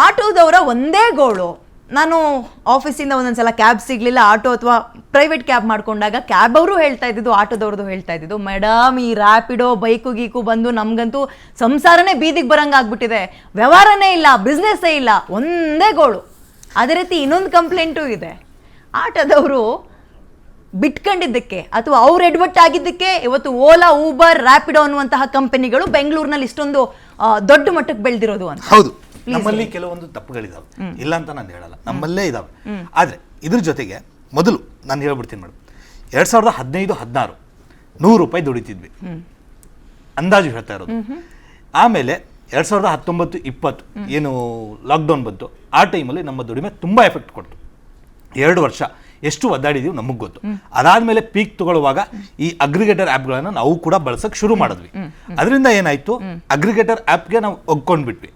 ಆಟೋದವರ ಒಂದೇ ಗೋಳು, ನಾನು ಆಫೀಸಿಂದ ಒಂದೊಂದ್ಸಲ ಕ್ಯಾಬ್ ಸಿಗ್ಲಿಲ್ಲ, ಆಟೋ ಅಥವಾ ಪ್ರೈವೇಟ್ ಕ್ಯಾಬ್ ಮಾಡ್ಕೊಂಡಾಗ ಕ್ಯಾಬ್ ಅವರು ಹೇಳ್ತಾ ಇದ್ದಿದ್ದು, ಆಟೋದವ್ರದ್ದು ಹೇಳ್ತಾ ಇದ್ದಿದ್ದು, ಮೇಡಮ್ ಈ ರ್ಯಾಪಿಡೋ ಬೈಕು ಗೀಕು ಬಂದು ನಮ್ಗಂತೂ ಸಂಸಾರನೇ ಬೀದಿಗೆ ಬರಂಗಾಗ್ಬಿಟ್ಟಿದೆ, ವ್ಯವಹಾರನೇ ಇಲ್ಲ, ಬಿಸ್ನೆಸ್ಸೇ ಇಲ್ಲ, ಒಂದೇ ಗೋಳು. ಅದೇ ರೀತಿ ಇನ್ನೊಂದು ಕಂಪ್ಲೇಂಟು ಇದೆ, ಆಟೋದವರು ಬಿಟ್ಕೊಂಡಿದ್ದಕ್ಕೆ ಅಥವಾ ಅವ್ರು ಎಡ್ವರ್ಟ್ ಆಗಿದ್ದಕ್ಕೆ ಇವತ್ತು ಓಲಾ, ಊಬರ್, ರ್ಯಾಪಿಡೋ ಅನ್ನುವಂತಹ ಕಂಪನಿಗಳು ಬೆಂಗಳೂರಿನಲ್ಲಿ ಇಷ್ಟೊಂದು ದೊಡ್ಡ ಮಟ್ಟಕ್ಕೆ ಬೆಳೆದಿರೋದು ಅಂತ. ಹೌದು, ನಮ್ಮಲ್ಲಿ ಕೆಲವೊಂದು ತಪ್ಪುಗಳಿದಾವೆ, ಇಲ್ಲ ಅಂತ ನಾನು ಹೇಳಲ್ಲ, ನಮ್ಮಲ್ಲೇ ಇದಾವೆ. ಆದರೆ ಇದ್ರ ಜೊತೆಗೆ ಮೊದಲು ನಾನು ಹೇಳ್ಬಿಡ್ತೀನಿ ಮೇಡಮ್, 2015-16 ₹100 ದುಡಿತಿದ್ವಿ, ಅಂದಾಜು ಹೇಳ್ತಾ ಇರೋದು. ಆಮೇಲೆ 2019-20 ಏನು ಲಾಕ್ಡೌನ್ ಬಂತು, ಆ ಟೈಮಲ್ಲಿ ನಮ್ಮ ದುಡಿಮೆ ತುಂಬ ಎಫೆಕ್ಟ್ ಕೊಡ್ತು. 2 ವರ್ಷ ಎಷ್ಟು ಒದ್ದಾಡಿದೀವಿ ನಮಗೆ ಗೊತ್ತು. ಅದಾದ್ಮೇಲೆ ಪೀಕ್ ತಗೊಳ್ಳುವಾಗ ಈ ಅಗ್ರಿಗೇಟರ್ ಆ್ಯಪ್ಗಳನ್ನು ನಾವು ಕೂಡ ಬಳಸಕ್ಕೆ ಶುರು ಮಾಡಿದ್ವಿ. ಅದರಿಂದ ಏನಾಯ್ತು, ಅಗ್ರಿಗೇಟರ್ ಆ್ಯಪ್ಗೆ ನಾವು ಒಗ್ಕೊಂಡ್ಬಿಟ್ವಿ.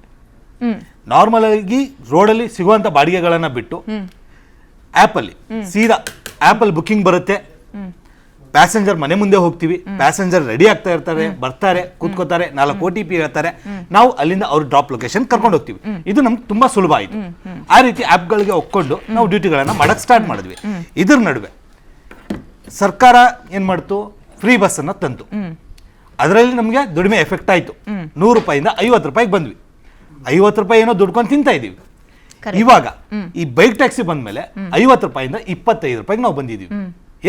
ನಾರ್ಮಲ್ ಆಗಿ ರೋಡಲ್ಲಿ ಸಿಗುವಂತ ಬಾಡಿಗೆಗಳನ್ನ ಬಿಟ್ಟು ಆ್ಯಪಲ್ಲಿ ಸೀದಾ ಆ್ಯಪಲ್ಲಿ ಬುಕ್ಕಿಂಗ್ ಬರುತ್ತೆ, ಪ್ಯಾಸೆಂಜರ್ ಮನೆ ಮುಂದೆ ಹೋಗ್ತೀವಿ, ಪ್ಯಾಸೆಂಜರ್ ರೆಡಿ ಆಗ್ತಾ ಇರ್ತಾರೆ, ಬರ್ತಾರೆ, ಕೂತ್ಕೋತಾರೆ, 4 OTP ಹೇಳ್ತಾರೆ, ನಾವು ಅಲ್ಲಿಂದ ಅವ್ರ ಡ್ರಾಪ್ ಲೊಕೇಶನ್ ಕರ್ಕೊಂಡು ಹೋಗ್ತೀವಿ. ಇದು ನಮ್ಗೆ ತುಂಬಾ ಸುಲಭ ಆಯಿತು. ಆ ರೀತಿ ಆ್ಯಪ್ಗಳಿಗೆ ಒಕ್ಕೊಂಡು ನಾವು ಡ್ಯೂಟಿಗಳನ್ನ ಮಾಡಕ್ ಸ್ಟಾರ್ಟ್ ಮಾಡಿದ್ವಿ. ಇದ್ರ ನಡುವೆ ಸರ್ಕಾರ ಏನ್ ಮಾಡ್ತು, ಫ್ರೀ ಬಸ್ ಅನ್ನ ತಂತು. ಅದರಲ್ಲಿ ನಮಗೆ ದುಡಿಮೆ ಎಫೆಕ್ಟ್ ಆಯ್ತು. ₹100 ₹50 ಬಂದ್ವಿ. ₹50 ಏನೋ ದುಡ್ಕೊಂಡು ತಿಂತಾ ಇದೀವಿ. ಇವಾಗ ಈ ಬೈಕ್ ಟ್ಯಾಕ್ಸಿ ಬಂದ್ಮೇಲೆ ₹50 ₹25 ನಾವು ಬಂದಿದೀವಿ.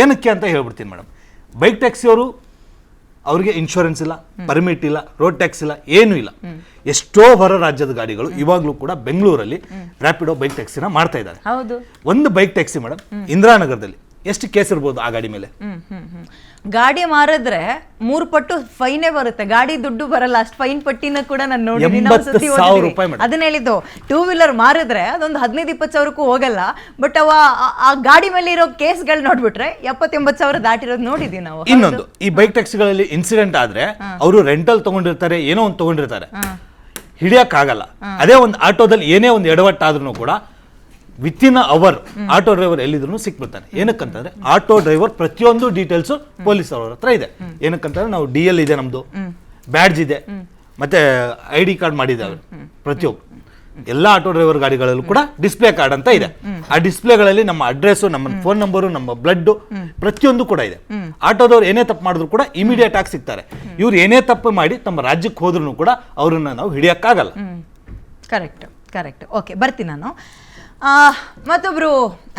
ಏನಕ್ಕೆ ಅಂತ ಹೇಳ್ಬಿಡ್ತೀನಿ ಮೇಡಮ್. ಬೈಕ್ ಟ್ಯಾಕ್ಸಿ ಅವರು, ಅವ್ರಿಗೆ ಇನ್ಶೂರೆನ್ಸ್ ಇಲ್ಲ, ಪರ್ಮಿಟ್ ಇಲ್ಲ, ರೋಡ್ ಟ್ಯಾಕ್ಸ್ ಇಲ್ಲ, ಏನೂ ಇಲ್ಲ. ಎಷ್ಟೋ ಹೊರ ರಾಜ್ಯದ ಗಾಡಿಗಳು ಇವಾಗಲೂ ಕೂಡ ಬೆಂಗಳೂರಲ್ಲಿ ರ್ಯಾಪಿಡೋ ಬೈಕ್ ಟ್ಯಾಕ್ಸಿನ ಮಾಡ್ತಾ ಇದ್ದಾರೆ. ಒಂದು ಬೈಕ್ ಟ್ಯಾಕ್ಸಿ ಮೇಡಮ್ ಇಂದಿರಾನಗರದಲ್ಲಿ ಎಷ್ಟು ಕೇಸ್ ಇರ್ಬೋದು ಆ ಗಾಡಿ ಮೇಲೆ? ಗಾಡಿ ಮಾರಿದ್ರೆ 3 ಪಟ್ಟು ಫೈನೇ ಬರುತ್ತೆ, ಗಾಡಿ ದುಡ್ಡು ಬರಲ್ಲ. ಅಷ್ಟು ಫೈನ್ ಪಟ್ಟಿನ ಕೂಡ ನಾನು ನೋಡಿದ್ದೀನಿ. ಅದನ್ನ ಹೇಳಿದ್ದು, 2 ವೀಲರ್ ಮಾರಿದ್ರೆ ಅದೊಂದು 15-20 ಸಾವಿರಕ್ಕೂ ಹೋಗಲ್ಲ. ಬಟ್ ಆ ಗಾಡಿ ಮೇಲೆ ಇರೋ ಕೇಸ್ಗಳು ನೋಡ್ಬಿಟ್ರೆ 70-80 ಸಾವಿರ ದಾಟಿರೋದು ನೋಡಿದೀವಿ ನಾವು. ಇನ್ನೊಂದು, ಈ ಬೈಕ್ ಟ್ಯಾಕ್ಸಿಗಳಲ್ಲಿ ಇನ್ಸಿಡೆಂಟ್ ಆದ್ರೆ ಅವರು ರೆಂಟಲ್ ತಗೊಂಡಿರ್ತಾರೆ, ಏನೋ ಒಂದು ತಗೊಂಡಿರ್ತಾರೆ, ಹಿಡಿಯಕ್ ಆಗಲ್ಲ. ಅದೇ ಒಂದು ಆಟೋದಲ್ಲಿ ಏನೇ ಒಂದು ಎಡವಟ್ಟಾದ್ರೂ ಕೂಡ ವಿತಿನ್ ಅವರ್ ಆಟೋ ಡ್ರೈವರ್ ಎಲ್ಲಿದ್ರು ಸಿಕ್ಬಿಡ್ತಾನೆ. ಏನಕ್ಕಂತಂದ್ರೆ ಆಟೋ ಡ್ರೈವರ್ ಪ್ರತಿಯೊಂದು ಡೀಟೇಲ್ಸ್ ಪೊಲೀಸ್ ಅವ್ರ ಹತ್ರ ಇದೆ. ಏನಕ್ಕಂತಂದ್ರೆ ನಾವು DL ಇದೆ, ನಮ್ದು ಬ್ಯಾಡ್ಜ್ ಇದೆ, ಮತ್ತೆ ID ಕಾರ್ಡ್ ಮಾಡಿದ್ದಾವೆ. ಪ್ರತಿಯೊಬ್ಬ ಎಲ್ಲ ಆಟೋ ಡ್ರೈವರ್ ಗಾಡಿಗಳಲ್ಲೂ ಕೂಡ ಡಿಸ್ಪ್ಲೇ ಕಾರ್ಡ್ ಅಂತ ಇದೆ. ಆ ಡಿಸ್ಪ್ಲೇಗಳಲ್ಲಿ ನಮ್ಮ ಅಡ್ರೆಸ್, ನಮ್ಮ ಫೋನ್ ನಂಬರು, ನಮ್ಮ ಬ್ಲಡ್ ಪ್ರತಿಯೊಂದು ಕೂಡ ಇದೆ. ಆಟೋದವ್ರು ಏನೇ ತಪ್ಪು ಮಾಡಿದ್ರು ಕೂಡ ಇಮಿಡಿಯೇಟ್ ಆಗಿ ಸಿಗ್ತಾರೆ. ಇವ್ರು ಏನೇ ತಪ್ಪು ಮಾಡಿ ತಮ್ಮ ರಾಜ್ಯಕ್ಕೆ ಹೋದ್ರು ಕೂಡ ಅವ್ರನ್ನ ನಾವು ಹಿಡಿಯಕ್ಕಾಗಲ್ಲ. ಕರೆಕ್ಟ್. ಓಕೆ, ಬರ್ತೀನಿ ನಾನು. ಮತ್ತೊಬ್ರು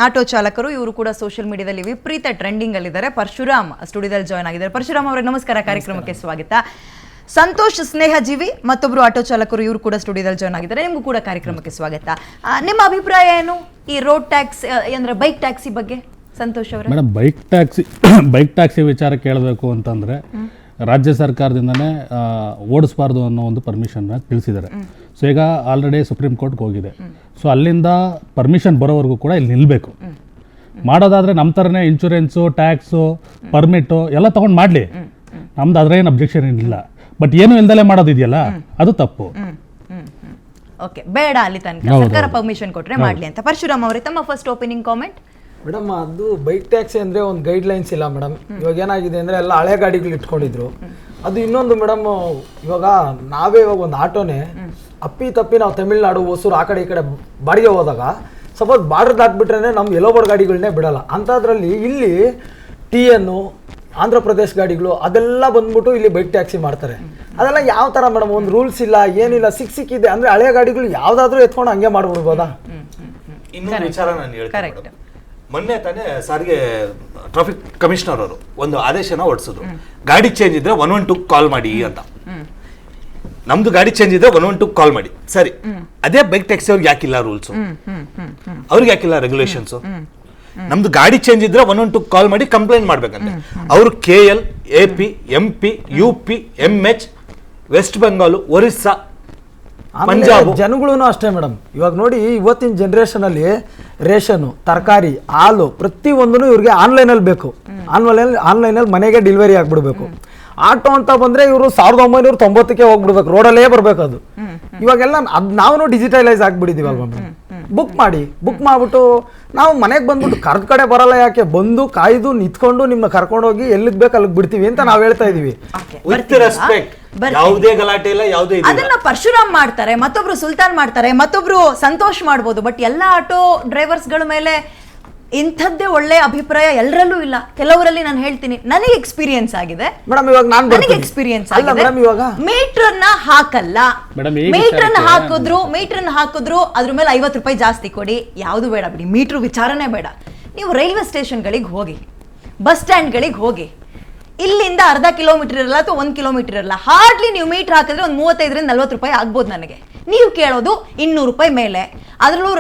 ಆಟೋ ಚಾಲಕರು, ಇವರು ಕೂಡ ಸೋಷಿಯಲ್ ಮೀಡಿಯಾದಲ್ಲಿ ವಿಪರೀತ ಟ್ರೆಂಡಿಂಗ್ ಅಲ್ಲಿದ್ದಾರೆ. ಪರಶುರಾಮ್ ಸ್ಟುಡಿಯೋದಲ್ಲಿ ಜಾಯ್ನ್ ಆಗಿದ್ದಾರೆ. ಪರಶುರಾಮ್ ಅವರಿಗೆ ನಮಸ್ಕಾರ, ಕಾರ್ಯಕ್ರಮಕ್ಕೆ ಸ್ವಾಗತ. ಸಂತೋಷ್ ಸ್ನೇಹಜೀವಿ ಮತ್ತೊಬ್ರು ಆಟೋ ಚಾಲಕರು, ಇವರು ಕೂಡ ಸ್ಟುಡಿಯೋದಲ್ಲಿ ಜಾಯ್ನ್ ಆಗಿದ್ದಾರೆ. ನಿಮಗೂ ಕೂಡ ಕಾರ್ಯಕ್ರಮಕ್ಕೆ ಸ್ವಾಗತ. ನಿಮ್ಮ ಅಭಿಪ್ರಾಯ ಏನು ಈ ರೋಡ್ ಟ್ಯಾಕ್ಸಿ ಅಂದ್ರೆ ಬೈಕ್ ಟ್ಯಾಕ್ಸಿ ಬಗ್ಗೆ? ಸಂತೋಷ್ ಅವರೇ. ಮೇಡಮ್, ಬೈಕ್ ಟ್ಯಾಕ್ಸಿ ವಿಚಾರ ಕೇಳಬೇಕು ಅಂತಂದ್ರೆ ರಾಜ್ಯ ಸರ್ಕಾರದಿಂದನೇ ಓಡಿಸಬಾರ್ದು ಅನ್ನೋ ಒಂದು ಪರ್ಮಿಷನ್ ತಿಳಿಸಿದ್ದಾರೆ. ಸೊ ಈಗ ಆಲ್ರೆಡಿ ಸುಪ್ರೀಂ ಕೋರ್ಟ್ಗೆ ಹೋಗಿದೆ. ಸೊ ಅಲ್ಲಿಂದ ಪರ್ಮಿಷನ್ ಬರೋವರೆಗೂ ಕೂಡ ಇಲ್ಲಿ ನಿಲ್ಲಬೇಕು. ಮಾಡೋದಾದರೆ ನಮ್ಮ ಥರನೇ ಇನ್ಶೂರೆನ್ಸು, ಟ್ಯಾಕ್ಸು, ಪರ್ಮಿಟು ಎಲ್ಲ ತೊಗೊಂಡು ಮಾಡಲಿ, ನಮ್ದು ಅದ್ರ ಏನು ಅಬ್ಜೆಕ್ಷನ್ ಏನಿಲ್ಲ. ಬಟ್ ಏನು ಇಲ್ದಲೇ ಮಾಡೋದಿದೆಯಲ್ಲ, ಅದು ತಪ್ಪು. ಓಕೆ, ಬೇಡ ಅಲ್ಲಿ ತನಕ ಸರ್ಕಾರ ಪರ್ಮಿಷನ್ ಕೊಟ್ಟರೆ ಮಾಡಲಿ ಅಂತ. ಪರಶುರಾಮ್ ಅವರೇ, ತಮ್ಮ ಫಸ್ಟ್ ಓಪನಿಂಗ್ ಕಾಮೆಂಟ್. ಮೇಡಮ್, ಅದು ಬೈಕ್ ಟ್ಯಾಕ್ಸಿ ಅಂದರೆ ಒಂದು ಗೈಡ್ಲೈನ್ಸ್ ಇಲ್ಲ ಮೇಡಮ್. ಇವಾಗ ಏನಾಗಿದೆ ಅಂದರೆ ಎಲ್ಲ ಹಳೆ ಗಾಡಿಗಳು ಇಟ್ಕೊಂಡಿದ್ರು. ಅದು ಇನ್ನೊಂದು ಮೇಡಮ್, ಇವಾಗ ಒಂದು ಆಟೋನೇ ಅಪ್ಪಿ ನಾವು ತಮಿಳ್ನಾಡು, ಹೊಸೂರು ಆ ಕಡೆ ಈ ಕಡೆ ಬಾಡಿಗೆ ಹೋದಾಗ ಸಪೋಸ್ ಬಾರ್ಡರ್ ದಾಟ್ಬಿಟ್ರೆ ನಮ್ಮ ಎಲ್ಲೋ ಬೋರ್ಡ್ ಗಾಡಿಗಳನ್ನೇ ಬಿಡಲ್ಲ. ಅಂಥದ್ರಲ್ಲಿ ಇಲ್ಲಿ TN, ಆಂಧ್ರ ಪ್ರದೇಶ್ ಗಾಡಿಗಳು ಅದೆಲ್ಲ ಬಂದ್ಬಿಟ್ಟು ಇಲ್ಲಿ ಬೈಕ್ ಟ್ಯಾಕ್ಸಿ ಮಾಡ್ತಾರೆ. ಅದೆಲ್ಲ ಯಾವ ಥರ ಮೇಡಮ್? ಒಂದು ರೂಲ್ಸ್ ಇಲ್ಲ, ಏನಿಲ್ಲ, ಸಿಕ್ಕಿದೆ ಅಂದರೆ ಹಳೆ ಗಾಡಿಗಳು ಯಾವುದಾದ್ರೂ ಎತ್ಕೊಂಡು ಹಂಗೆ ಮಾಡ್ಬಿಡ್ಬೋದಾ? ಇನ್ನೊಂದು ವಿಚಾರ ನಾನು ಹೇಳ್ತೀನಿ. ಮೊನ್ನೆ ತಾನೇ ಸಾರಿಗೆ ಟ್ರಾಫಿಕ್ ಕಮಿಷನರ್ ಅವರು ಒಂದು ಆದೇಶನ ಹೊರಡಿಸಿದ್ರು, ಗಾಡಿ ಚೇಂಜ್ ಇದ್ರೆ 112 ಕಾಲ್ ಮಾಡಿ ಅಂತ. ನಮ್ದು ಗಾಡಿ ಚೇಂಜ್ ಇದ್ರೆ 112 ಕಾಲ್ ಮಾಡಿ. ಸರಿ, ಅದೇ ಬೈಕ್ ಟ್ಯಾಕ್ಸಿ ಅವ್ರಿಗೆ ಯಾಕಿಲ್ಲ ರೂಲ್ಸ್? ಅವ್ರಿಗೆ ಯಾಕಿಲ್ಲ ರೆಗ್ಯುಲೇಷನ್ಸ್? ನಮ್ದು ಗಾಡಿ ಚೇಂಜ್ ಇದ್ರೆ 112 ಕಾಲ್ ಮಾಡಿ ಕಂಪ್ಲೇಂಟ್ ಮಾಡ್ಬೇಕಂತೆ. ಅವರು KL, AP, MP, UP, MH, West Bengal, Orissa, Punjab ಜನಗಳು ಅಷ್ಟೇ ಮೇಡಮ್. ಇವಾಗ ನೋಡಿ, ಇವತ್ತಿನ ಜನರೇಷನ್ ಅಲ್ಲಿ ರೇಷನ್, ತರಕಾರಿ, ಹಾಲು ಪ್ರತಿಯೊಂದೂ ಇವ್ರಿಗೆ ಆನ್ಲೈನಲ್ಲಿ ಬೇಕು. ಆನ್ಲೈನಲ್ಲಿ ಮನೆಗೆ ಡೆಲಿವರಿ ಆಗ್ಬಿಡ್ಬೇಕು. ಆಟೋ ಅಂತ ಬಂದ್ರೆ ಇವರು 1990ಕ್ಕೆ ಹೋಗ್ಬಿಡ್ಬೇಕು, ರೋಡಲ್ಲೇ ಬರ್ಬೇಕು. ಅದು ಇವಾಗೆಲ್ಲ ನಾವು ಡಿಜಿಟಲೈಸ್ ಆಗ್ಬಿಟ್ಟಿದೀವಿ ಅಲ್ವಾ ಮೇಡಮ್. ಬುಕ್ ಮಾಡ್ಬಿಟ್ಟು ನಾವು ಮನೆಗೆ ಬಂದ್ಬಿಟ್ಟು ಕರ್ದ ಕಡೆ ಬರಲ್ಲ, ಯಾಕೆ ಬಂದು ಕಾಯ್ದು ನಿಂತ್ಕೊಂಡು ನಿಮ್ಮನ್ನ ಕರ್ಕೊಂಡೋಗಿ ಎಲ್ಲಿಗೆ ಬೇಕು ಅಲ್ಲಿಗೆ ಬಿಡ್ತೀವಿ ಅಂತ ನಾವು ಹೇಳ್ತಾ ಇದೀವಿ. ವಿತ್ ರೆಸ್ಪೆಕ್ಟ್ ಬರ್ತೀನಿ. ಯಾವುದೇ ಗಲಾಟೆ ಇಲ್ಲ, ಯಾವುದೇ ಇದು ಇಲ್ಲ. ಅದನ್ನ ಪರಶುರಾಮ್ ಮಾಡ್ತಾರೆ, ಮತ್ತೊಬ್ರು ಸುಲ್ತಾನ್ ಮಾಡ್ತಾರೆ, ಮತ್ತೊಬ್ರು ಸಂತೋಷ್ ಮಾಡ್ಬೋದು. ಬಟ್ ಎಲ್ಲ ಆಟೋ ಡ್ರೈವರ್ಸ್ಗಳ ಮೇಲೆ ಇಂಥದ್ದೇ ಒಳ್ಳೆ ಅಭಿಪ್ರಾಯ ಎಲ್ಲರಲ್ಲೂ ಇಲ್ಲ. ಕೆಲವರಲ್ಲಿ ನಾನು ಹೇಳ್ತೀನಿ, ನನಗೆ ಎಕ್ಸ್ಪೀರಿಯನ್ಸ್ ಆಗಿದೆ ಮೇಡಮ್. ಇವಾಗ ನಾನು ನನಗೆ ಎಕ್ಸ್ಪೀರಿಯನ್ಸ್ ಅಲ್ಲ ಆಗಿದೆ. ಮೇಡಮ್, ಇವಾಗ ಮೀಟರ್ನ ಹಾಕಲ್ಲ, ಮೇಡಮ್, ಈ ಮೀಟರ್ನ ಹಾಕಿದ್ರು ಅದ್ರ ಮೇಲೆ 50 ರೂಪಾಯಿ ಜಾಸ್ತಿ ಕೊಡಿ, ಯಾವುದು ಬೇಡ ಬಿಡಿ, ಮೀಟ್ರ್ ವಿಚಾರನೇ ಬೇಡ. ನೀವು ರೈಲ್ವೆ ಸ್ಟೇಷನ್ಗಳಿಗೆ ಹೋಗಿ, ಬಸ್ ಸ್ಟ್ಯಾಂಡ್ಗಳಿಗೆ ಹೋಗಿ, ಇಲ್ಲಿಂದ ಅರ್ಧ ಕಿಲೋಮೀಟರ್ ಇರಲ್ಲ ಅಥವಾ 1 ಕಿಲೋಮೀಟರ್ ಇರಲ್ಲ, ಹಾರ್ಡ್ಲಿ ನೀವು ಮೀಟರ್ ಹಾಕಿದ್ರೆ ಒಂದು 35 ರಿಂದ 40 ರೂಪಾಯಿ ಆಗ್ಬೋದು. ನನಗೆ ನೀವು ಕೇಳೋದು 200 ರೂಪಾಯಿ ಮೇಲೆ. ಅದರಲ್ಲೂ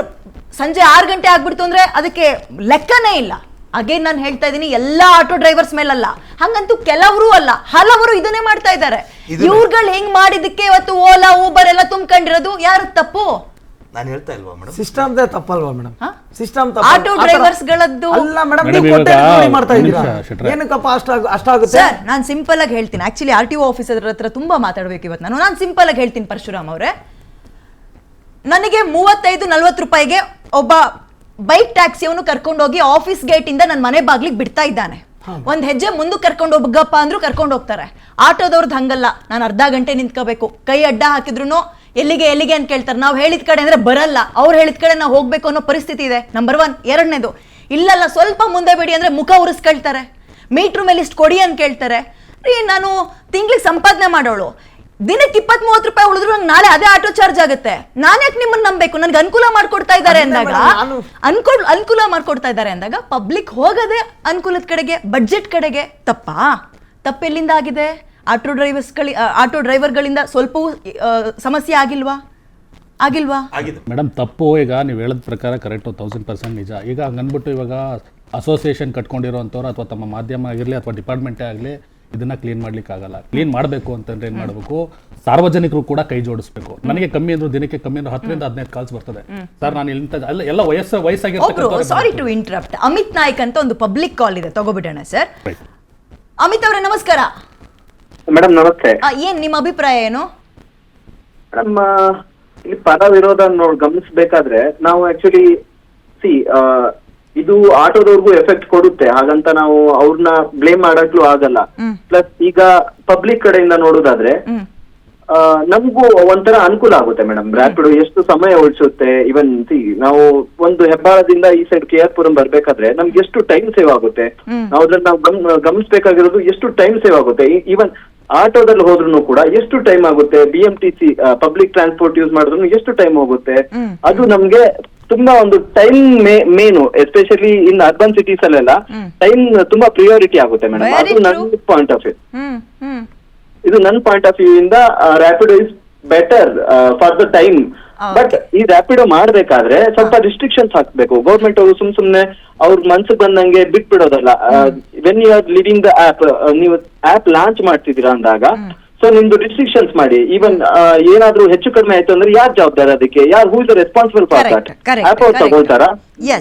ಸಂಜೆ 6 ಗಂಟೆ ಆಗ್ಬಿಡ್ತು ಅಂದ್ರೆ ಅದಕ್ಕೆ ಲೆಕ್ಕನೇ ಇಲ್ಲ. ಅಗೇನ್ ನಾನು ಹೇಳ್ತಾ ಇದ್ದೀನಿ, ಎಲ್ಲಾ ಆಟೋ ಡ್ರೈವರ್ಸ್ ಮೇಲಲ್ಲ, ಹಂಗಂತೂ ಕೆಲವರು ಅಲ್ಲ, ಹಲವರು ಇದನ್ನೇ ಮಾಡ್ತಾ ಇದ್ದಾರೆ. ಇವ್ರುಗಳು ಹೆಂಗ್ ಮಾಡಿದಕ್ಕೆ ಇವತ್ತು ಓಲಾ ಊಬರ್ ಎಲ್ಲ ತುಂಬ್ಕೊಂಡಿರೋದು ಯಾರು ತಪ್ಪು? ನಾನು ಹೇಳ್ತಾ ಇಲ್ವಾ ಮೇಡಮ್, ಸಿಸ್ಟಮ್ ತಪ್ಪಲ್ವಾ ಮೇಡಮ್? ಸಿಸ್ಟಮ್ ಆಟೋ ಡ್ರೈವರ್ಸ್ ಗಳದ್ದು ಅಲ್ಲ ಮೇಡಮ್, ಮೇಡಮ್, ನೀವು ಇವಾಗ ನೋಡಿ ಮಾಡ್ತಾ ಇದ್ದೀರಾ, ನಿಮಿಷ, ಶೆಟ್ರೆ. ಏನಕ್ಕಪ್ಪ ಅಷ್ಟಾಗುತ್ತೆ? ಸರ್, ನಾನು ಸಿಂಪಲ್ ಆಗಿ ಹೇಳ್ತೀನಿ. ಆಕ್ಚುಲಿ RTO ಆಫೀಸರ್ ಹತ್ರ ತುಂಬಾ ಮಾತಾಡ್ಬೇಕು ಇವತ್ತು ನಾನು ಸಿಂಪಲ್ ಆಗಿ ಹೇಳ್ತೀನಿ ಪರಶುರಾಮ್ ಅವರೇ. ನನಗೆ 35-40 ರೂಪಾಯಿಗೆ ಒಬ್ಬ ಬೈಕ್ ಟ್ಯಾಕ್ಸಿಯವನು ಕರ್ಕೊಂಡೋಗಿ ಆಫೀಸ್ ಗೇಟ್ ಇಂದ ನನ್ನ ಮನೆ ಬಾಗ್ಲಿಗೆ ಬಿಡ್ತಾ ಇದ್ದಾನೆ. ಒಂದ್ ಹೆಜ್ಜೆ ಮುಂದಕ್ಕೆ ಕರ್ಕೊಂಡು ಹೋಗಪ್ಪ ಅಂದ್ರೂ ಕರ್ಕೊಂಡು ಹೋಗ್ತಾರೆ. ಆಟೋದವ್ರದ್ದು ಹಂಗಲ್ಲ, ನಾನು ಅರ್ಧ ಗಂಟೆ ನಿಂತ್ಕೋಬೇಕು, ಕೈ ಅಡ್ಡ ಹಾಕಿದ್ರು ಎಲ್ಲಿಗೆ ಅಂತ ಕೇಳ್ತಾರೆ. ನಾವು ಹೇಳಿದ ಕಡೆ ಅಂದ್ರೆ ಬರಲ್ಲ, ಅವ್ರು ಹೇಳಿದ ಕಡೆ ನಾವು ಹೋಗ್ಬೇಕು ಅನ್ನೋ ಪರಿಸ್ಥಿತಿ ಇದೆ. ನಂಬರ್ 1. ಎರಡನೇದು, ಇಲ್ಲಲ್ಲ ಸ್ವಲ್ಪ ಮುಂದೆ ಬಿಡಿ ಅಂದ್ರೆ ಮುಖ ಉರಿಸ್ಕೊಳ್ತಾರೆ. ಮೀಟ್ರ್ ಮೇಲೆ ಇಷ್ಟು ಕೊಡಿ ಅಂತ ಕೇಳ್ತಾರೆ. ರೀ, ನಾನು ತಿಂಗ್ಳಿಗೆ ಸಂಪಾದನೆ ಮಾಡೋಳು, ದಿನಕ್ಕೆ 20-30 ರೂಪಾಯಿ ಉಳಿದ್ರು ನಂಗೆ ನಾಳೆ ಅದೇ ಆಟೋ ಚಾರ್ಜ್ ಆಗುತ್ತೆ. ನಾನ್ಯಾಕೆ ನಿಮ್ಮನ್ನ ನಂಬೇಕು? ನನ್ಗೆ ಅನುಕೂಲ ಮಾಡ್ಕೊಡ್ತಾ ಇದ್ದಾರೆ ಅಂದಾಗ, ಅನುಕೂಲ ಮಾಡ್ಕೊಡ್ತಾ ಇದ್ದಾರೆ ಅಂದಾಗ ಪಬ್ಲಿಕ್ ಹೋಗದೆ ಅನುಕೂಲದ ಕಡೆಗೆ, ಬಡ್ಜೆಟ್ ಕಡೆಗೆ. ತಪ್ಪೆಲ್ಲಿಂದ ಆಗಿದೆ? ಆಟೋ ಡ್ರೈವರ್ಗಳಿಂದ ಸ್ವಲ್ಪವೂ ಸಮಸ್ಯೆ ಆಗಿಲ್ವಾ? ಮೇಡಮ್, ತಪ್ಪು. ಈಗ ನೀವು ಹೇಳೋದ ಪ್ರಕಾರ ಕರೆಕ್ಟು, 1000% ನಿಜ. ಈಗ ಹಂಗನ್ಬಿಟ್ಟು ಇವಾಗ ಅಸೋಸಿಯೇಷನ್ ಕಟ್ಕೊಂಡಿರೋಂಥವ್ರು ಅಥವಾ ತಮ್ಮ ಮಾಧ್ಯಮ ಆಗಿರಲಿ ಅಥವಾ ಡಿಪಾರ್ಟ್ಮೆಂಟೇ ಆಗಲಿ ಇದನ್ನ ಕ್ಲೀನ್ ಮಾಡ್ಲಿಕ್ಕೆ ಆಗಲ್ಲ. ಕ್ಲೀನ್ ಮಾಡಬೇಕು ಅಂತಂದ್ರೆ ಏನು ಮಾಡಬೇಕು? ಸಾರ್ವಜನಿಕರು ಕೂಡ ಕೈ ಜೋಡಿಸ್ಬೇಕು. ನನಗೆ ಕಮ್ಮಿ ಅಂದ್ರು ದಿನಕ್ಕೆ ಕಮ್ಮಿ ಅಂದ್ರೆ 10 ರಿಂದ 15 ಕಾಲ್ಸ್ ಬರ್ತದೆ. ಸರ್, ನಾನು ಎಲ್ಲ ವಯಸ್ಸಾಗಿರ್ತಾರೆ. Sorry to interrupt. Amit Naik ಅಂತ ಒಂದು ಪಬ್ಲಿಕ್ ಕಾಲ್ ಇದೆ, ತಗೋಬಿಡೋಣ ಸರ್. ಅಮಿತ್ ಅವರೇ ನಮಸ್ಕಾರ. ಮೇಡಮ್ ನಮಸ್ತೆ. ಏನ್ ನಿಮ್ಮ ಅಭಿಪ್ರಾಯ ಏನು? ಮೇಡಮ್, ಇಲ್ಲಿ ಪರ ವಿರೋಧ ಗಮನಿಸಬೇಕಾದ್ರೆ ನಾವು ಆಕ್ಚುಲಿ ಇದು ಆಟೋದವ್ರಿಗೂ ಎಫೆಕ್ಟ್ ಕೊಡುತ್ತೆ, ಹಾಗಂತ ನಾವು ಅವ್ರನ್ನ ಬ್ಲೇಮ್ ಮಾಡಕ್ಲೂ ಆಗಲ್ಲ. ಪ್ಲಸ್ ಈಗ ಪಬ್ಲಿಕ್ ಕಡೆಯಿಂದ ನೋಡೋದಾದ್ರೆ ನಮಗೂ ಒಂಥರ ಅನುಕೂಲ ಆಗುತ್ತೆ ಮೇಡಮ್. ರ್ಯಾಪಿಡೋ ಎಷ್ಟು ಸಮಯ ಉಳಿಸುತ್ತೆ. ಇವನ್ ನಾವು ಒಂದು ಹೆಬ್ಬಾಳದಿಂದ ಈ ಸೈಡ್ KR-ಪುರಂ ಬರ್ಬೇಕಾದ್ರೆ ನಮ್ಗೆ ಎಷ್ಟು ಟೈಮ್ ಸೇವ್ ಆಗುತ್ತೆ. ನಾವು ಅದ್ರಲ್ಲಿ ನಾವು ಗಮನಿಸಬೇಕಾಗಿರೋದು ಎಷ್ಟು ಟೈಮ್ ಸೇವ್ ಆಗುತ್ತೆ. ಈವನ್ ಆಟೋದಲ್ಲಿ ಹೋದ್ರು ಕೂಡ ಎಷ್ಟು ಟೈಮ್ ಆಗುತ್ತೆ. BMTC ಪಬ್ಲಿಕ್ ಟ್ರಾನ್ಸ್ಪೋರ್ಟ್ ಯೂಸ್ ಮಾಡಿದ್ರು ಎಷ್ಟು ಟೈಮ್ ಹೋಗುತ್ತೆ. ಅದು ನಮ್ಗೆ ತುಂಬಾ ಒಂದು time main, especially in urban cities ಅಲ್ಲೆಲ್ಲ ಟೈಮ್ ತುಂಬಾ ಪ್ರಿಯಾರಿಟಿ ಆಗುತ್ತೆ ಮೇಡಮ್. ಅದು ನನ್ನ ಪಾಯಿಂಟ್ ಆಫ್ ವ್ಯೂ. ಇದು ನನ್ನ ಪಾಯಿಂಟ್ ಆಫ್ ವ್ಯೂ ಇಂದ Rapido is better for the time. But ಈ ರ್ಯಾಪಿಡೋ ಮಾಡ್ಬೇಕಾದ್ರೆ ಸ್ವಲ್ಪ ರಿಸ್ಟ್ರಿಕ್ಷನ್ಸ್ ಹಾಕ್ಬೇಕು. ಗೌರ್ಮೆಂಟ್ ಅವರು ಸುಮ್ನೆ ಅವ್ರ ಮನ್ಸಿಗೆ ಬಂದಂಗೆ ಬಿಟ್ಬಿಡೋದಲ್ಲ. When you are living the app, ನೀವು ಆಪ್ ಲಾಂಚ್ ಮಾಡ್ತಿದ್ದೀರಾ ಅಂದಾಗ ಸೊ ನಿಮ್ದು ರಿಸ್ಟ್ರಿಕ್ಷನ್ಸ್ ಮಾಡಿ. ಈವನ್ ಏನಾದ್ರೂ ಹೆಚ್ಚು ಕಡಿಮೆ ಆಯ್ತು ಅಂದ್ರೆ ಯಾರು ಜವಾಬ್ದಾರ ಅದಕ್ಕೆ? Who is responsible for that? App ಅವ್ರು ತಗೊಳ್ತಾರ?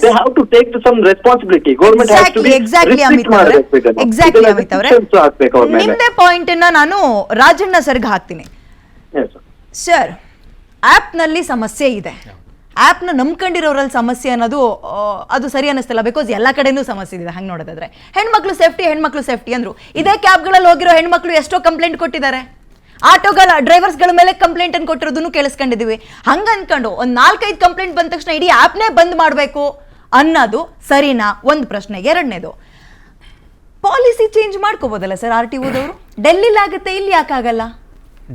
They have to take some responsibility. Government has to restrict ಮಾಡಬೇಕು, ಹಾಕ್ಬೇಕು ಅವ್ರ ಮೇಲೆ. ನಿಮ್ದೇ ಪಾಯಿಂಟ್ ಅನ್ನ ನಾನು ರಾಜಣ್ಣ ಸರ್ಗೆ ಹಾಕ್ತೀನಿ. ಸರ್, ಆಪ್ ನಲ್ಲಿ ಸಮಸ್ಯೆ ಇದೆ. ಆಪ್ ನ ನಂಬ್ಕೊಂಡಿರೋರಲ್ಲಿ ಸಮಸ್ಯೆ ಅನ್ನೋದು ಅದು ಸರಿ ಅನ್ನಿಸ್ತಿಲ್ಲ. ಬಿಕಾಸ್ ಎಲ್ಲ ಕಡೆನೂ ಸಮಸ್ಯೆ ಇದೆ. ಹಂಗೆ ನೋಡೋದಾದ್ರೆ ಹೆಣ್ಮಕ್ಳು ಸೇಫ್ಟಿ ಅಂದ್ರು. ಇದೇ ಕ್ಯಾಬ್ಗಳಲ್ಲಿ ಹೋಗಿರೋ ಹೆಣ್ಮಕ್ಳು ಎಷ್ಟೋ ಕಂಪ್ಲೇಂಟ್ ಕೊಟ್ಟಿದ್ದಾರೆ. ಆಟೋಗಳ ಡ್ರೈವರ್ಸ್ಗಳ ಮೇಲೆ ಕಂಪ್ಲೇಂಟ್ ಅನ್ನು ಕೊಟ್ಟಿರೋದನ್ನು ಕೇಳಿಸ್ಕೊಂಡಿದೀವಿ. ಹಂಗ ಅನ್ಕೊಂಡು ಒಂದು 4-5 ಕಂಪ್ಲೇಂಟ್ ಬಂದ ತಕ್ಷಣ ಇಡೀ ಆಪ್ನೇ ಬಂದ್ ಮಾಡಬೇಕು ಅನ್ನೋದು ಸರಿನಾ? ಒಂದು ಪ್ರಶ್ನೆ. ಎರಡನೇದು, ಪಾಲಿಸಿ ಚೇಂಜ್ ಮಾಡ್ಕೋಬೋದಲ್ಲ ಸರ್ RTOದವರು? ಡೆಲ್ಲಿಲಿ ಆಗುತ್ತೆ, ಇಲ್ಲಿ ಯಾಕಾಗಲ್ಲ?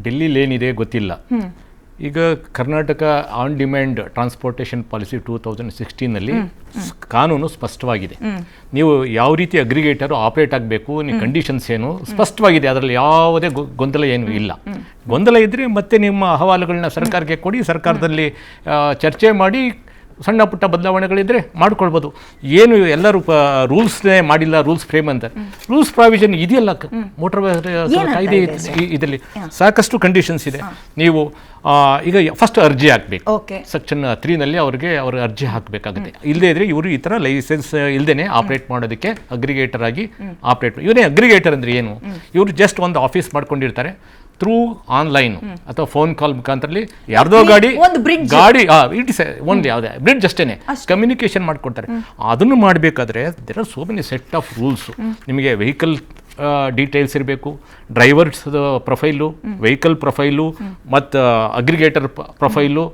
ಡೆಲ್ಲಿಲಿ ಏನಿದೆ ಗೊತ್ತಿಲ್ಲ. ಈಗ Karnataka on demand transportation policy 2016ನಲ್ಲಿ ಕಾನೂನು ಸ್ಪಷ್ಟವಾಗಿದೆ. ನೀವು ಯಾವ ರೀತಿ ಅಗ್ರಿಗೇಟರ್ ಆಪರೇಟ್ ಆಗಬೇಕು, ನೀವು ಕಂಡೀಷನ್ಸ್ ಏನು ಸ್ಪಷ್ಟವಾಗಿದೆ. ಅದರಲ್ಲಿ ಯಾವುದೇ ಗೊಂದಲ ಏನು ಇಲ್ಲ. ಗೊಂದಲ ಇದ್ದರೆ ಮತ್ತೆ ನಿಮ್ಮ ಅಹವಾಲುಗಳನ್ನ ಸರ್ಕಾರಕ್ಕೆ ಕೊಡಿ, ಸರ್ಕಾರದಲ್ಲಿ ಚರ್ಚೆ ಮಾಡಿ ಸಣ್ಣ ಪುಟ್ಟ ಬದಲಾವಣೆಗಳಿದ್ರೆ ಮಾಡ್ಕೊಳ್ಬೋದು. ಏನು ಎಲ್ಲರೂ ರೂಲ್ಸ್ನೇ ಮಾಡಿಲ್ಲ, ರೂಲ್ಸ್ ಫ್ರೇಮ್ ಅಂತ. ರೂಲ್ಸ್ ಪ್ರಾವಿಷನ್ ಇದೆಯಲ್ಲ ಮೋಟರ್ ಕಾಯ್ದೆ, ಇದರಲ್ಲಿ ಸಾಕಷ್ಟು ಕಂಡೀಷನ್ಸ್ ಇದೆ. ನೀವು ಈಗ ಫಸ್ಟ್ ಅರ್ಜಿ ಹಾಕಬೇಕು. ಸೆಕ್ಷನ್ 3ನಲ್ಲಿ ಅವ್ರ ಅರ್ಜಿ ಹಾಕಬೇಕಾಗುತ್ತೆ. ಇಲ್ಲದೇ ಇದ್ರೆ ಇವರು ಈ ಥರ ಲೈಸೆನ್ಸ್ ಇಲ್ಲದೇ ಆಪರೇಟ್ ಮಾಡೋದಕ್ಕೆ ಅಗ್ರಿಗೇಟರ್ ಆಗಿ ಆಪರೇಟ್. ಇವನೇ ಅಗ್ರಿಗೇಟರ್ ಅಂದರೆ ಏನು? ಇವರು ಜಸ್ಟ್ ಒಂದು ಆಫೀಸ್ ಮಾಡ್ಕೊಂಡಿರ್ತಾರೆ. ಥ್ರೂ ಆನ್ಲೈನ್ ಅಥವಾ ಫೋನ್ ಕಾಲ್ ಮುಖಾಂತರಲಿ ಯಾರ್ದೋ ಗಾಡಿ ಇಟ್ ಇಸ್ ಒಂದು ಯಾವುದೇ ಬ್ರಿಡ್ಜ್ ಅಷ್ಟೇನೆ ಕಮ್ಯುನಿಕೇಶನ್ ಮಾಡ್ಕೊಡ್ತಾರೆ. ಅದನ್ನು ಮಾಡಬೇಕಾದ್ರೆ there are so many set of rules. ನಿಮಗೆ ವೆಹಿಕಲ್ ಡೀಟೇಲ್ಸ್ ಇರಬೇಕು, ಡ್ರೈವರ್ಸ್ ಪ್ರೊಫೈಲು, ವೆಹಿಕಲ್ ಪ್ರೊಫೈಲು ಮತ್ತು ಅಗ್ರಿಗೇಟರ್ ಪ್ರೊಫೈಲು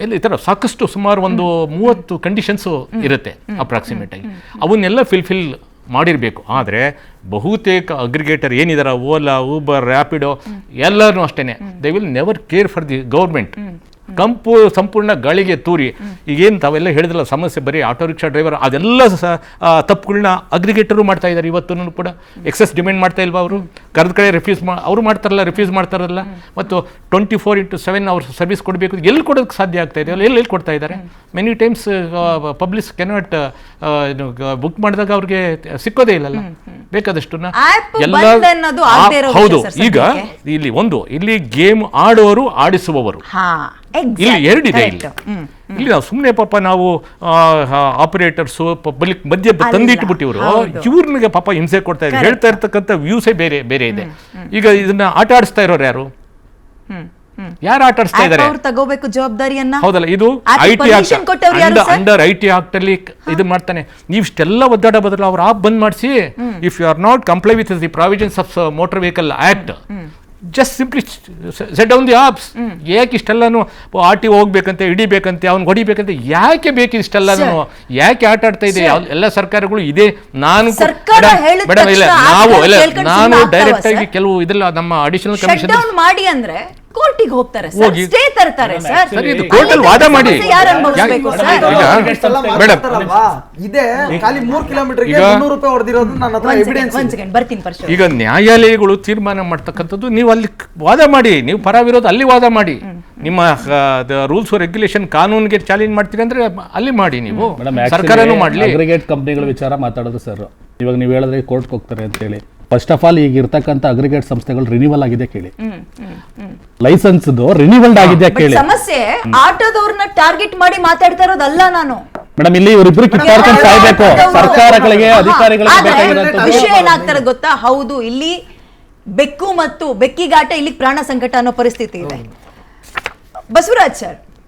ಎಲ್ಲ ಈ ಥರ ಸಾಕಷ್ಟು ಸುಮಾರು ಒಂದು 30 ಕಂಡೀಷನ್ಸು ಇರುತ್ತೆ ಅಪ್ರಾಕ್ಸಿಮೇಟ್ ಆಗಿ. ಅವನ್ನೆಲ್ಲ ಫಿಲ್ ಮಾಡಿರಬೇಕು. ಆದರೆ ಬಹುತೇಕ ಅಗ್ರಿಗೇಟರ್ ಏನಿದಾರ, ಓಲಾ, ಊಬರ್, ರ್ಯಾಪಿಡೋ ಎಲ್ಲರೂ ಅಷ್ಟೇ, they will never care for the government. ಸಂಪೂರ್ಣ ಗಾಳಿಗೆ ತೂರಿ ಈಗೇನು ತಾವೆಲ್ಲ ಹೇಳಿದ್ರಲ್ಲ ಸಮಸ್ಯೆ, ಬರೀ ಆಟೋ ರಿಕ್ಷಾ ಡ್ರೈವರ್ ಅದೆಲ್ಲ ತಪ್ಪುಗಳನ್ನ ಅಗ್ರಿಗೇಟರು ಮಾಡ್ತಾ ಇದ್ದಾರೆ. ಇವತ್ತು ಕೂಡ ಎಕ್ಸೆಸ್ ಡಿಮ್ಯಾಂಡ್ ಮಾಡ್ತಾ ಇಲ್ವಾ ಅವರು? ಕರೆದ ಕಡೆ ಅವರು ಮಾಡ್ತಾರಲ್ಲ, ರಿಫ್ಯೂಸ್ ಮಾಡ್ತಾರಲ್ಲ. ಮತ್ತು 24/7 ಅವ್ರು ಸರ್ವಿಸ್ ಕೊಡಬೇಕು, ಎಲ್ಲಿ ಕೊಡೋದಕ್ಕೆ ಸಾಧ್ಯ ಆಗ್ತಾ ಇದೆ? ಎಲ್ಲಿ ಕೊಡ್ತಾ ಇದ್ದಾರೆ? Many times public cannot book ಮಾಡಿದಾಗ ಅವ್ರಿಗೆ ಸಿಕ್ಕೋದೇ ಇಲ್ಲಲ್ಲ ಬೇಕಾದಷ್ಟು ಎಲ್ಲ. ಹೌದು, ಈಗ ಇಲ್ಲಿ ಗೇಮ್ ಆಡುವವರು, ಆಡಿಸುವವರು, ಇಲ್ಲಿ ಎರಡಿದೆ. ಇಲ್ಲಿ ನಾವು ಸುಮ್ಮನೆ ಪಾಪ ನಾವು ಆಪರೇಟರ್ಸು ಪಬ್ಲಿಕ್ ಮಧ್ಯೆ ತಂದಿಟ್ಬಿಟ್ಟಿವರು ಇವ್ರನಿಗೆ ಪಾಪ ಹಿಂಸೆ ಕೊಡ್ತಾ ಇದ್ದಾರೆ. ಹೇಳ್ತಾ ಇರ್ತಕ್ಕಂಥ ವ್ಯೂಸೇ ಬೇರೆ ಇದೆ. ಈಗ ಇದನ್ನ ಆಟ ಆಡಿಸ್ತಾ ಇರೋರು ಯಾರು ಆಟ ಆಡಿಸ್ತಾ ಇದ್ದಾರೆ? ತಗೋಬೇಕು ಜವಾಬ್ದಾರಿಯನ್ನ. ಹೌದಲ್ಲ, ಇದು IT ಅಂಡರ್ IT ಆಕ್ಟ್ ಅಲ್ಲಿ ಇದು ಮಾಡ್ತಾನೆ. ನೀವು ಇಷ್ಟೆಲ್ಲ ಒದ್ದಾಡ ಬದಲು ಅವ್ರು ಆಪ್ ಬಂದ್ ಮಾಡಿಸಿ, if you are not comply with the provisions of Motor Vehicle Act, just simply set down the apps. ಯಾಕೆ ಇಷ್ಟೆಲ್ಲೂ RTO ಹೋಗ್ಬೇಕಂತೆ, ಹಿಡಿಬೇಕಂತೆ, ಅವ್ನು ಹೊಡಿಬೇಕಂತೆ, ಯಾಕೆ ಬೇಕು ಇಷ್ಟೆಲ್ಲನೂ? ಯಾಕೆ ಆಟ ಆಡ್ತಾ ಇದೆ ಎಲ್ಲ ಸರ್ಕಾರಗಳು? ಇದೆ ನಾನು ಮೇಡಮ್ ಇಲ್ಲ, ನಾನು ಡೈರೆಕ್ಟ್ ಆಗಿ ಕೆಲವು ಇದೆಲ್ಲ ನಮ್ಮ ಅಡಿಷನಲ್ ಕಮಿಷನ್ ಮಾಡಿ ಅಂದ್ರೆ ಕೋರ್ಟಿಗೆ ಹೋಗ್ತಾರೆ, ಸ್ಟೇ ತರ್ತಾರೆ ಸರ್. ಸರಿ, ಇದು ಕೋರ್ಟಲ್ಲಿ ವಾದ ಮಾಡಿ ಮೇಡಮ್. ಇದೆ ಖಾಲಿ 3 ಕಿಲೋಮೀಟರ್ಗೆ 300 ರೂಪಾಯಿ ಹೊಡೆದಿರೋದು ನನ್ನ ಹತ್ರ ಎವಿಡೆನ್ಸ್. ಈಗ ನ್ಯಾಯಾಲಯಗಳು ತೀರ್ಮಾನ ಮಾಡ್ತಕ್ಕಂಥದ್ದು, ನೀವು ಅಲ್ಲಿ ವಾದ ಮಾಡಿ, ನೀವು ಪರ ವಿರೋಧ ಅಲ್ಲಿ ವಾದ ಮಾಡಿ. ನಿಮ್ಮ ರೂಲ್ಸ್ ರೆಗ್ಯುಲೇಷನ್ ಕಾನೂನಿಗೆ ಚಾಲೆಂಜ್ ಮಾಡ್ತೀರಿ ಅಂದ್ರೆ ಅಲ್ಲಿ ಮಾಡಿ, ನೀವು ಸರ್ಕಾರನೂ ಮಾಡಲಿ. ಅಗ್ರಿಗೇಟ್ ಕಂಪ್ನಿಗಳ ವಿಚಾರ ಮಾತಾಡೋದು ಸರ್. ಇವಾಗ ನೀವು ಹೇಳಿದ್ರೆ ಕೋರ್ಟ್ಗೆ ಹೋಗ್ತಾರೆ ಅಂತ ಹೇಳಿ, ಫಸ್ಟ್ ಆಫ್ ಆಲ್ ಈಗ ಇರ್ತಕ್ಕಂಥ ಅಗ್ರಿಗೇಟ್ ಸಂಸ್ಥೆಗಳು ರಿನಿವಲ್ ಆಗಿದೆ ಕೇಳಿ, ಲೈಸೆನ್ಸ್ ರಿನಿವಲ್ ಆಗಿದೆ ಕೇಳಿ. ಸಮಸ್ಯೆ ಆಟೋದವ್ರನ್ನ ಟಾರ್ಗೆಟ್ ಮಾಡಿ ಮಾತಾಡ್ತಾ ಇರೋದಲ್ಲ ನಾನು ಮೇಡಮ್. ಇಲ್ಲಿ ಇವರಿಬ್ರು ಕಿತ್ತಾಡ್ಕೊಂಡು ಸಾಯ್ಬೇಕು, ಸರ್ಕಾರಗಳಿಗೆ ಅಧಿಕಾರಿಗಳಿಗೆ ಬೇಕಾಗಿರೋದು ವಿಷಯ ಏನಾಗ್ತಾರೆ ಗೊತ್ತಾ? ಹೌದು, ಇಲ್ಲಿ ಬೆಕ್ಕು ಮತ್ತು ಬೆಕ್ಕಿಗಾಟ, ಇಲ್ಲಿ ಪ್ರಾಣ ಸಂಕಟ ಅನ್ನೋ ಪರಿಸ್ಥಿತಿ ಇದೆ. ಬಸವರಾಜ್ ಸರ್,